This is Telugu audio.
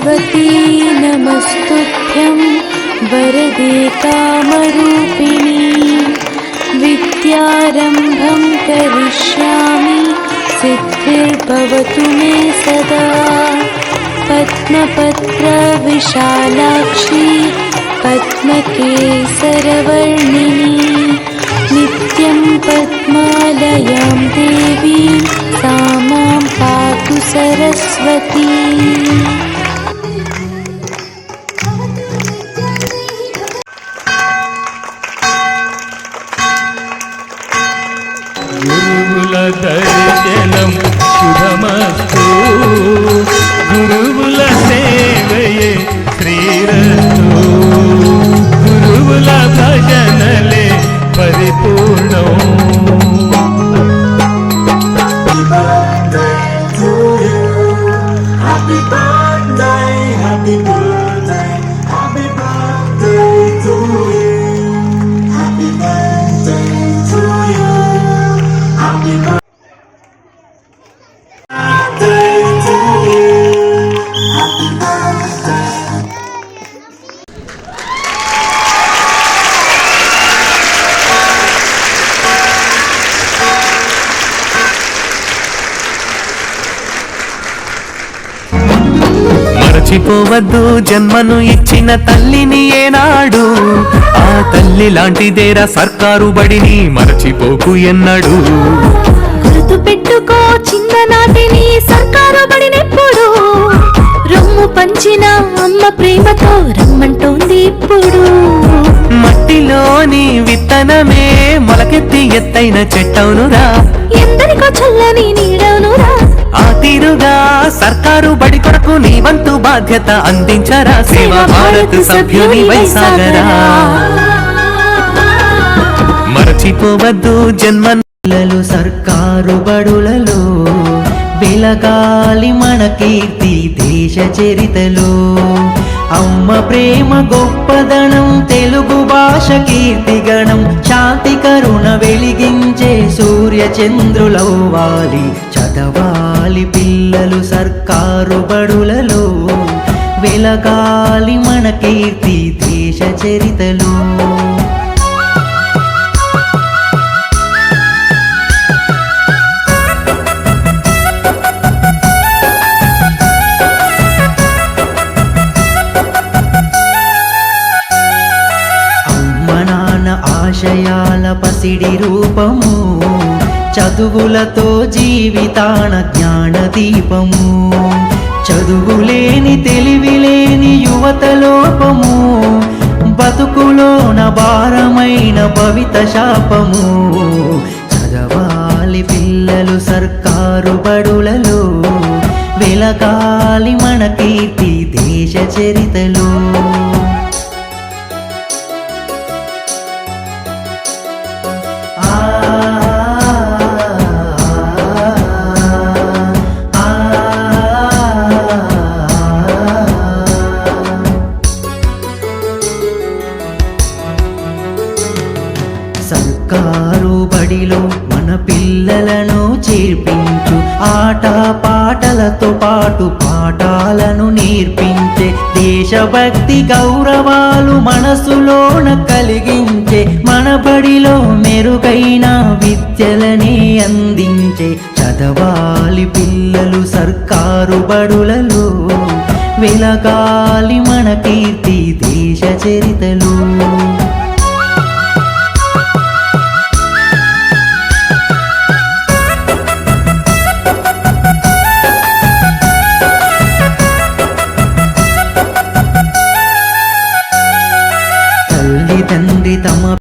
सरस्वती नमस्तुभ्यं वरदे कामरूपिणी विद्यारम्भं करिष्यामि सिद्धिर्भवतु मे सदा पद्मपत्रविशालाक्षी पद्मकेसरवर्णिनी नित्यं पद्मालयां देवीं सा मां पातु सरस्वती। గురువుల దర్శనం శుభమస్తు గురువుల సేవయే శ్రీరస్తు గురువుల భజనలే పరిపూర్ణం మరచిపోవద్దు జన్మను ఇచ్చిన తల్లిని ఏనాడు ఆ తల్లి లాంటిదేరా సర్కారు బడిని మరచిపోకు ఎన్నడు గుర్తు పెట్టుకో చిన్ననాటిని సర్కారు బడినెప్పుడు రొమ్ము పంచిన అమ్మ ప్రేమతో రమ్మంటోంది ఇప్పుడు మట్టిలోని విత్తనమే మొలకెత్తి ఎత్తైన చెట్టవునురా ఎందరికో చల్లని నీడవునురా ఆ తీరుగా సర్కారు బడి కొరకు నీ వంతు బాధ్యత అందించరా సేవా భారత్ సభ్యుని వైసాగరా మరచిపోవద్దు జన్మలు సర్కారు బడులలో వెలగాలి మన కీర్తి దేశ చరితలో అమ్మ ప్రేమ గొప్పదనం తెలుగు భాష కీర్తి గణం శాంతి కరుణ వెలిగించే సూర్య చంద్రులవ్వాలి చదవాలి పిల్లలు సర్కారు బడులలో వెలగాలి మన కీర్తి దేశ చరితలో ఆశయాల పసిడి రూపము చదువులతో జీవితాన జ్ఞాన దీపము చదువులేని తెలివిలేని యువత లోపము బతుకులోన భారమైన భవిత శాపము చదవాలి పిల్లలు సర్కారు బడులలో వెలగాలి మన కీర్తి దేశ చరితలో సర్కారు బడిలో మన పిల్లలను చేర్పించు ఆట పాటలతో పాటు పాఠాలను నేర్పించే దేశభక్తి గౌరవాలు మనసులోన కలిగించే మన బడిలో మెరుగైన విద్యలనే అందించే చదవాలి పిల్లలు సర్కారు బడులలో వెలగాలి మన కీర్తి దేశ చరితలో